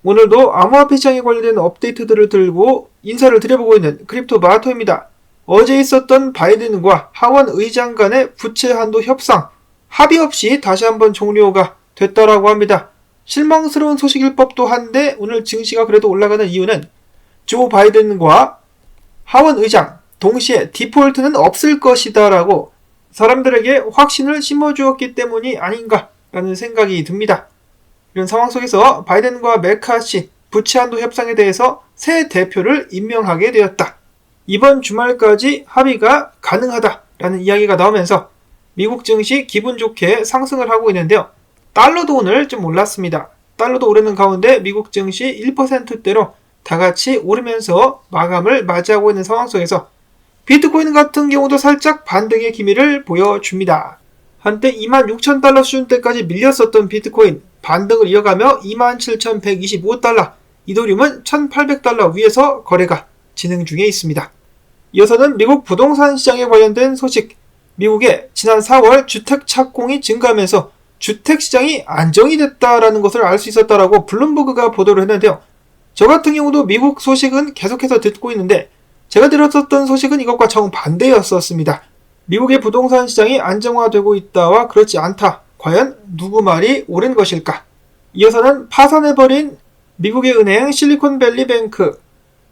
오늘도 암호화폐 시장에 관련된 업데이트들을 들고 인사를 드려보고 있는 크립토 마토입니다. 어제 있었던 바이든과 하원 의장 간의 부채 한도 협상, 합의 없이 다시 한번 종료가 됐다라고 합니다. 실망스러운 소식일 법도 한데 오늘 증시가 그래도 올라가는 이유는 조 바이든과 하원 의장 동시에 디폴트는 없을 것이다 라고 사람들에게 확신을 심어주었기 때문이 아닌가라는 생각이 듭니다. 이런 상황 속에서 바이든과 메카시 부채 한도 협상에 대해서 새 대표를 임명하게 되었다. 이번 주말까지 합의가 가능하다라는 이야기가 나오면서 미국 증시 기분 좋게 상승을 하고 있는데요. 달러도 오늘 좀 올랐습니다. 달러도 오르는 가운데 미국 증시 1%대로 다같이 오르면서 마감을 맞이하고 있는 상황 속에서 비트코인 같은 경우도 살짝 반등의 기미를 보여줍니다. 한때 26,000달러 수준대까지 밀렸었던 비트코인 반등을 이어가며 27,125달러, 이더리움은 1,800달러 위에서 거래가 진행 중에 있습니다. 이어서는 미국 부동산 시장에 관련된 소식, 미국의 지난 4월 주택 착공이 증가하면서 주택 시장이 안정이 됐다라는 것을 알 수 있었다라고 블룸버그가 보도를 했는데요. 저 같은 경우도 미국 소식은 계속해서 듣고 있는데 제가 들었었던 소식은 이것과 정반대였었습니다. 미국의 부동산 시장이 안정화되고 있다와 그렇지 않다. 과연 누구 말이 옳은 것일까? 이어서는 파산해버린 미국의 은행 실리콘밸리뱅크.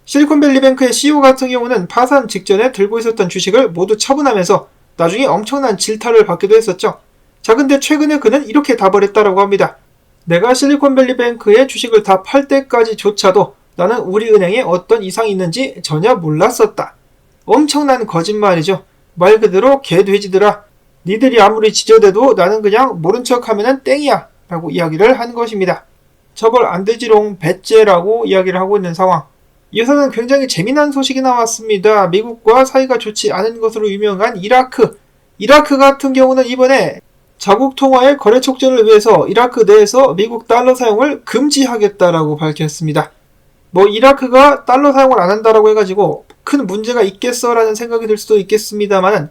실리콘밸리뱅크의 CEO 같은 경우는 파산 직전에 들고 있었던 주식을 모두 처분하면서 나중에 엄청난 질타를 받기도 했었죠. 자, 근데 최근에 그는 이렇게 답을 했다라고 합니다. 내가 실리콘밸리뱅크의 주식을 다 팔 때까지조차도 나는 우리 은행에 어떤 이상이 있는지 전혀 몰랐었다. 엄청난 거짓말이죠. 말 그대로 개돼지들아, 니들이 아무리 지저대도 나는 그냥 모른 척하면은 땡이야 라고 이야기를 한 것입니다. 처벌 안되지롱 배째라고 이야기를 하고 있는 상황. 이어서는 굉장히 재미난 소식이 나왔습니다. 미국과 사이가 좋지 않은 것으로 유명한 이라크 같은 경우는 이번에 자국 통화의 거래 촉진을 위해서 이라크 내에서 미국 달러 사용을 금지하겠다라고 밝혔습니다. 이라크가 달러 사용을 안 한다라고 해가지고 큰 문제가 있겠어라는 생각이 들 수도 있겠습니다만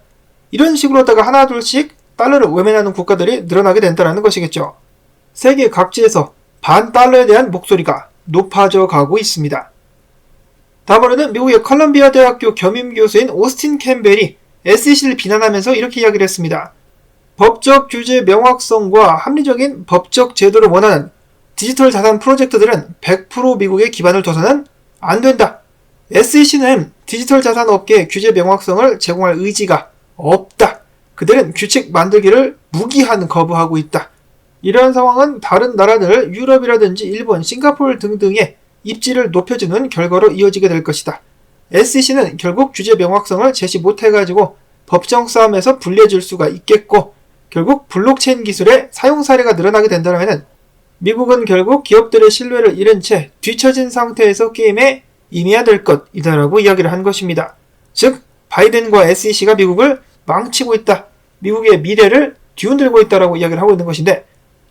이런 식으로다가 하나둘씩 달러를 외면하는 국가들이 늘어나게 된다는 것이겠죠. 세계 각지에서 반달러에 대한 목소리가 높아져 가고 있습니다. 다음으로는 미국의 컬럼비아 대학교 겸임 교수인 오스틴 캠벨이 SEC를 비난하면서 이렇게 이야기를 했습니다. 법적 규제 명확성과 합리적인 법적 제도를 원하는 디지털 자산 프로젝트들은 100% 미국에 기반을 둬서는 안 된다. SEC는 디지털 자산 업계의 규제 명확성을 제공할 의지가 없다. 그들은 규칙 만들기를 무기한 거부하고 있다. 이러한 상황은 다른 나라들, 유럽이라든지 일본, 싱가포르 등등의 입지를 높여주는 결과로 이어지게 될 것이다. SEC는 결국 규제 명확성을 제시 못해가지고 법정 싸움에서 불리해질 수가 있겠고 결국 블록체인 기술의 사용 사례가 늘어나게 된다면 미국은 결국 기업들의 신뢰를 잃은 채 뒤처진 상태에서 게임에 임해야 될 것이다라고 이야기를 한 것입니다. 즉 바이든과 SEC가 미국을 망치고 있다. 미국의 미래를 뒤흔들고 있다라고 이야기를 하고 있는 것인데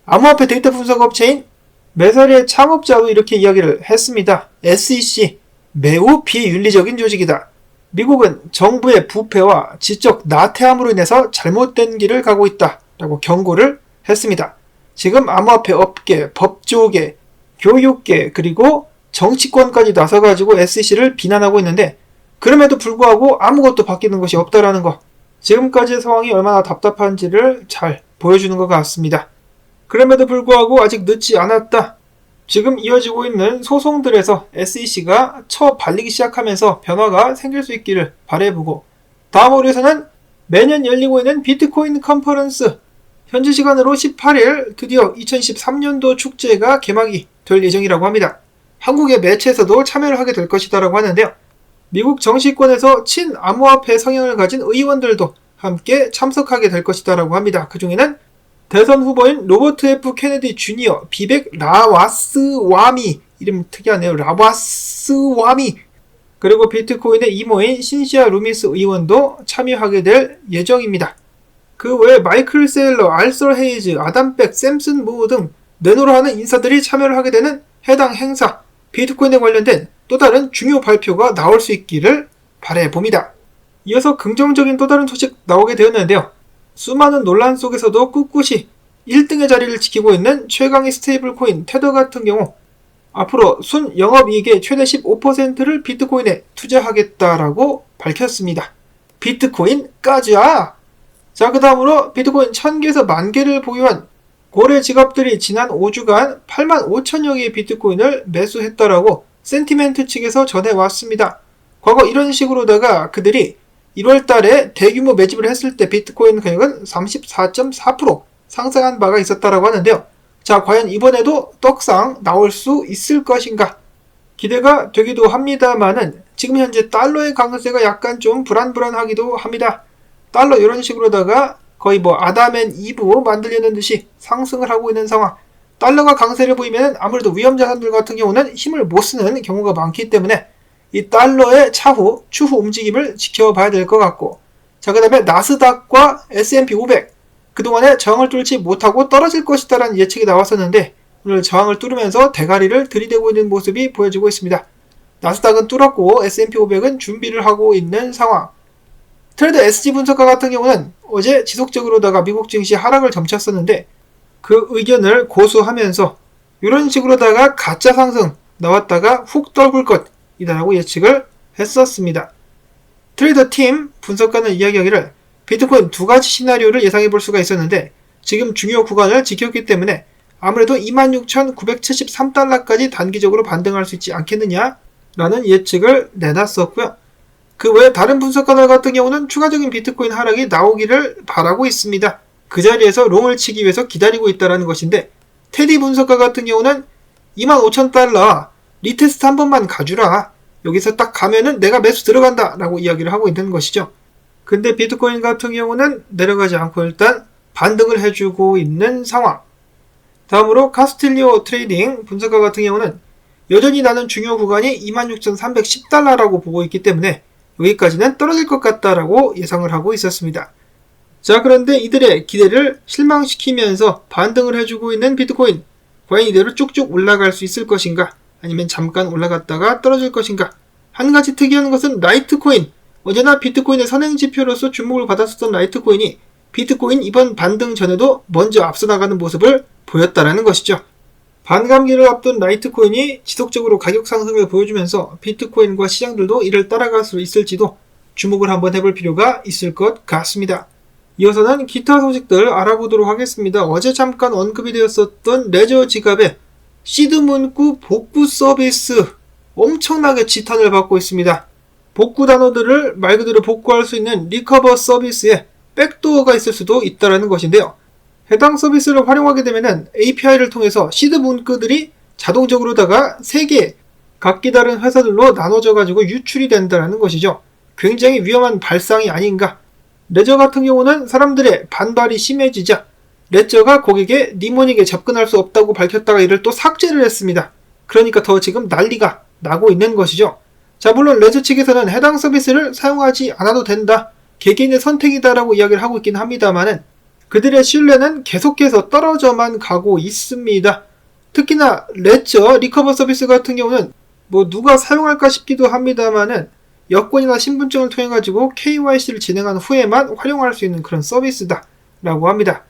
암호화폐 데이터 분석 업체인 메서리의 창업자도 이렇게 이야기를 했습니다. SEC 매우 비윤리적인 조직이다. 미국은 정부의 부패와 지적 나태함으로 인해서 잘못된 길을 가고 있다 라고 경고를 했습니다. 지금 암호화폐 업계, 법조계, 교육계 그리고 정치권까지 나서가지고 SEC를 비난하고 있는데 그럼에도 불구하고 아무것도 바뀌는 것이 없다라는 거, 지금까지의 상황이 얼마나 답답한지를 잘 보여주는 것 같습니다. 그럼에도 불구하고 아직 늦지 않았다. 지금 이어지고 있는 소송들에서 SEC가 처발리기 시작하면서 변화가 생길 수 있기를 바라보고, 다음으로 해서는 매년 열리고 있는 비트코인 컨퍼런스, 현지 시간으로 18일 드디어 2023년도 축제가 개막이 될 예정이라고 합니다. 한국의 매체에서도 참여를 하게 될 것이다라고 하는데요. 미국 정치권에서 친암호화폐 성향을 가진 의원들도 함께 참석하게 될 것이다라고 합니다. 그 중에는 대선 후보인 로버트 F 케네디 주니어, 비벡 라와스와미, 이름 특이하네요. 라와스와미, 그리고 비트코인의 이모인 신시아 루미스 의원도 참여하게 될 예정입니다. 그 외에 마이클 세일러, 알서 헤이즈, 아담 백, 샘슨 무 등 내노로 하는 인사들이 참여를 하게 되는 해당 행사, 비트코인에 관련된 또 다른 중요 발표가 나올 수 있기를 바라봅니다. 이어서 긍정적인 또 다른 소식 나오게 되었는데요. 수많은 논란 속에서도 꿋꿋이 1등의 자리를 지키고 있는 최강의 스테이블 코인 테더 같은 경우 앞으로 순 영업이익의 최대 15%를 비트코인에 투자하겠다라고 밝혔습니다. 비트코인까지야! 자, 그 다음으로 비트코인 1000개에서 10,000개를 보유한 고래 직업들이 지난 5주간 85,000여 개의 비트코인을 매수했다라고 센티멘트 측에서 전해왔습니다. 과거 이런 식으로다가 그들이 1월 달에 대규모 매집을 했을 때 비트코인 가격은 34.4% 상승한 바가 있었다라고 하는데요. 자, 과연 이번에도 떡상 나올 수 있을 것인가? 기대가 되기도 합니다만은 지금 현재 달러의 강세가 약간 좀 불안불안하기도 합니다. 달러 이런 식으로다가 거의 아담 앤 이브 만들려는 듯이 상승을 하고 있는 상황. 달러가 강세를 보이면 아무래도 위험자산들 같은 경우는 힘을 못 쓰는 경우가 많기 때문에 이 달러의 추후 움직임을 지켜봐야 될 것 같고, 자, 그 다음에 나스닥과 S&P 500 그동안에 저항을 뚫지 못하고 떨어질 것이다라는 예측이 나왔었는데 오늘 저항을 뚫으면서 대가리를 들이대고 있는 모습이 보여지고 있습니다. 나스닥은 뚫었고 S&P 500은 준비를 하고 있는 상황. 트레이더 SG 분석가 같은 경우는 어제 지속적으로다가 미국 증시 하락을 점쳤었는데 그 의견을 고수하면서 이런 식으로다가 가짜 상승 나왔다가 훅 떨굴 것이다라고 예측을 했었습니다. 트레이더 팀 분석가는 이야기하기를 비트코인 두 가지 시나리오를 예상해 볼 수가 있었는데 지금 중요 구간을 지켰기 때문에 아무래도 26,973달러까지 단기적으로 반등할 수 있지 않겠느냐 라는 예측을 내놨었고요. 그 외에 다른 분석가들 같은 경우는 추가적인 비트코인 하락이 나오기를 바라고 있습니다. 그 자리에서 롱을 치기 위해서 기다리고 있다는 것인데 테디 분석가 같은 경우는 25,000달러 리테스트 한 번만 가주라. 여기서 딱 가면은 내가 매수 들어간다 라고 이야기를 하고 있는 것이죠. 근데 비트코인 같은 경우는 내려가지 않고 일단 반등을 해주고 있는 상황. 다음으로 카스틸리오 트레이딩 분석가 같은 경우는 여전히 나는 중요 구간이 26,310달러라고 보고 있기 때문에 여기까지는 떨어질 것 같다라고 예상을 하고 있었습니다. 자, 그런데 이들의 기대를 실망시키면서 반등을 해주고 있는 비트코인. 과연 이대로 쭉쭉 올라갈 수 있을 것인가? 아니면 잠깐 올라갔다가 떨어질 것인가? 한 가지 특이한 것은 라이트코인. 언제나 비트코인의 선행지표로서 주목을 받았었던 라이트코인이 비트코인 이번 반등 전에도 먼저 앞서 나가는 모습을 보였다라는 것이죠. 반감기를 앞둔 라이트코인이 지속적으로 가격 상승을 보여주면서 비트코인과 시장들도 이를 따라갈 수 있을지도 주목을 한번 해볼 필요가 있을 것 같습니다. 이어서는 기타 소식들 알아보도록 하겠습니다. 어제 잠깐 언급이 되었었던 레저 지갑의 시드 문구 복구 서비스 엄청나게 지탄을 받고 있습니다. 복구 단어들을 말 그대로 복구할 수 있는 리커버 서비스에 백도어가 있을 수도 있다는 것인데요. 해당 서비스를 활용하게 되면 API를 통해서 시드 문구들이 자동적으로다가 3개 각기 다른 회사들로 나눠져 가지고 유출이 된다는 것이죠. 굉장히 위험한 발상이 아닌가. 레저 같은 경우는 사람들의 반발이 심해지자 레저가 고객의 니모닉에 접근할 수 없다고 밝혔다가 이를 또 삭제를 했습니다. 그러니까 더 지금 난리가 나고 있는 것이죠. 자, 물론 레저 측에서는 해당 서비스를 사용하지 않아도 된다. 개개인의 선택이다라고 이야기를 하고 있긴 합니다만은 그들의 신뢰는 계속해서 떨어져만 가고 있습니다. 특히나 레저 리커버 서비스 같은 경우는 누가 사용할까 싶기도 합니다만은 여권이나 신분증을 통해 가지고 KYC를 진행한 후에만 활용할 수 있는 그런 서비스다 라고 합니다.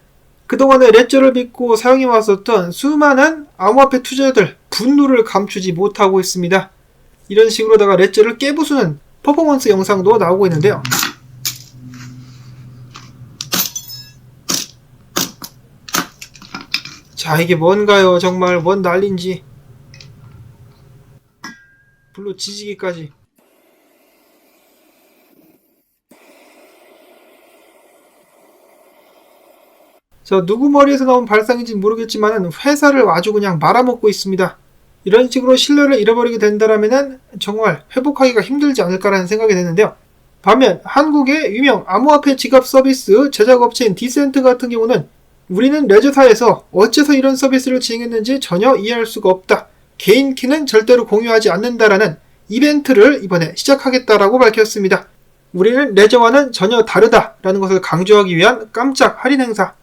그동안에 레저를 믿고 사용해 왔었던 수많은 암호화폐 투자자들 분노를 감추지 못하고 있습니다. 이런 식으로다가 레저를 깨부수는 퍼포먼스 영상도 나오고 있는데요. 자, 이게 뭔가요? 정말 뭔 난리인지. 불로 지지기까지. 자, 누구 머리에서 나온 발상인지 모르겠지만 회사를 아주 그냥 말아먹고 있습니다. 이런 식으로 신뢰를 잃어버리게 된다면 정말 회복하기가 힘들지 않을까라는 생각이 드는데요. 반면 한국의 유명 암호화폐 지갑 서비스 제작업체인 디센트 같은 경우는 우리는 레저사에서 어째서 이런 서비스를 진행했는지 전혀 이해할 수가 없다. 개인 키는 절대로 공유하지 않는다라는 이벤트를 이번에 시작하겠다라고 밝혔습니다. 우리는 레저와는 전혀 다르다라는 것을 강조하기 위한 깜짝 할인 행사.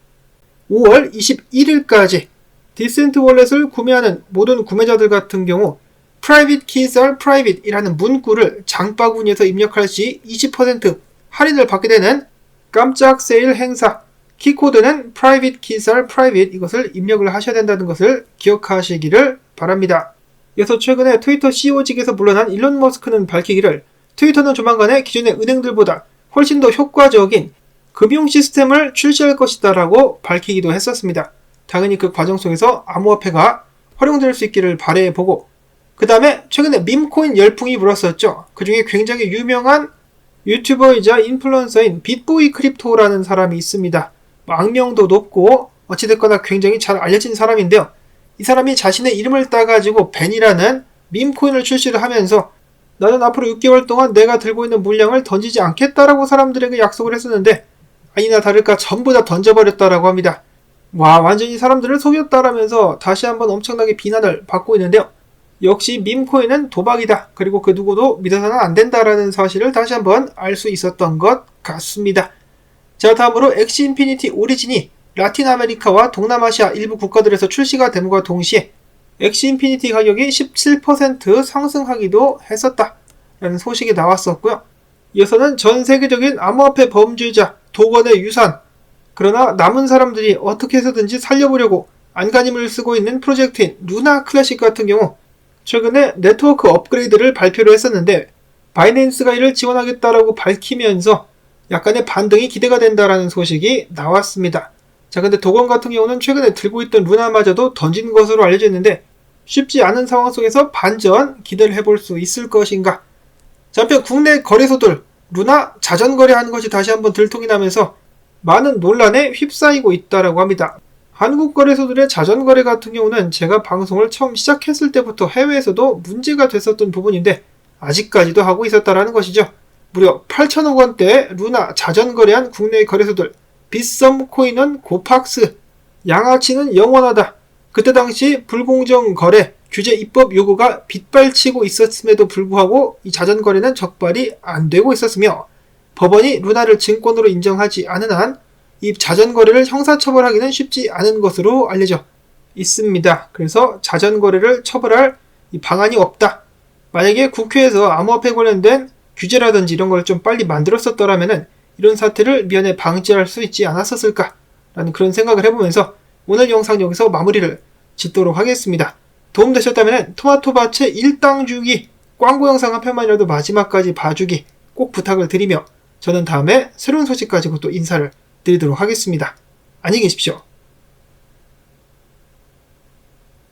5월 21일까지 디센트 월렛을 구매하는 모든 구매자들 같은 경우 Private Keys are Private 이라는 문구를 장바구니에서 입력할 시 20% 할인을 받게 되는 깜짝 세일 행사. 키코드는 Private Keys are Private 이것을 입력을 하셔야 된다는 것을 기억하시기를 바랍니다. 이어서 최근에 트위터 CEO직에서 물러난 일론 머스크는 밝히기를 트위터는 조만간에 기존의 은행들보다 훨씬 더 효과적인 금융 시스템을 출시할 것이다 라고 밝히기도 했었습니다. 당연히 그 과정 속에서 암호화폐가 활용될 수 있기를 바라보고, 그 다음에 최근에 밈코인 열풍이 불었었죠. 그 중에 굉장히 유명한 유튜버이자 인플루언서인 빗보이 크립토라는 사람이 있습니다. 악명도 높고 어찌됐거나 굉장히 잘 알려진 사람인데요. 이 사람이 자신의 이름을 따가지고 벤이라는 밈코인을 출시를 하면서 나는 앞으로 6개월 동안 내가 들고 있는 물량을 던지지 않겠다라고 사람들에게 약속을 했었는데 아니나 다를까 전부 다 던져버렸다라고 합니다. 와, 완전히 사람들을 속였다라면서 다시 한번 엄청나게 비난을 받고 있는데요. 역시 밈코인은 도박이다. 그리고 그 누구도 믿어서는 안 된다라는 사실을 다시 한번 알 수 있었던 것 같습니다. 자, 다음으로 엑시 인피니티 오리진이 라틴 아메리카와 동남아시아 일부 국가들에서 출시가 됨과 동시에 엑시 인피니티 가격이 17% 상승하기도 했었다 라는 소식이 나왔었고요. 이어서는 전 세계적인 암호화폐 범죄자 도건의 유산, 그러나 남은 사람들이 어떻게 해서든지 살려보려고 안간힘을 쓰고 있는 프로젝트인 루나 클래식 같은 경우 최근에 네트워크 업그레이드를 발표를 했었는데 바이낸스가 이를 지원하겠다라고 밝히면서 약간의 반등이 기대가 된다라는 소식이 나왔습니다. 자, 근데 도건 같은 경우는 최근에 들고 있던 루나마저도 던진 것으로 알려져 있는데 쉽지 않은 상황 속에서 반전 기대를 해볼 수 있을 것인가. 자, 한편 국내 거래소들 루나 자전거래하는 것이 다시 한번 들통이 나면서 많은 논란에 휩싸이고 있다라고 합니다. 한국 거래소들의 자전거래 같은 경우는 제가 방송을 처음 시작했을 때부터 해외에서도 문제가 됐었던 부분인데 아직까지도 하고 있었다라는 것이죠. 무려 8천억 원대 루나 자전거래한 국내 거래소들, 빗썸 코인은 고팍스, 양아치는 영원하다. 그때 당시 불공정 거래, 규제 입법 요구가 빗발치고 있었음에도 불구하고 이 자전거래는 적발이 안 되고 있었으며 법원이 루나를 증권으로 인정하지 않은 한 이 자전거래를 형사처벌하기는 쉽지 않은 것으로 알려져 있습니다. 그래서 자전거래를 처벌할 이 방안이 없다. 만약에 국회에서 암호화폐 관련된 규제라든지 이런 걸 좀 빨리 만들었었더라면은 이런 사태를 미연에 방지할 수 있지 않았었을까라는 그런 생각을 해보면서 오늘 영상 여기서 마무리를 짓도록 하겠습니다. 도움되셨다면 토마토밭의 일당 주기 광고 영상 한 편만이라도 마지막까지 봐주기 꼭 부탁을 드리며 저는 다음에 새로운 소식 가지고 또 인사를 드리도록 하겠습니다. 안녕히 계십시오.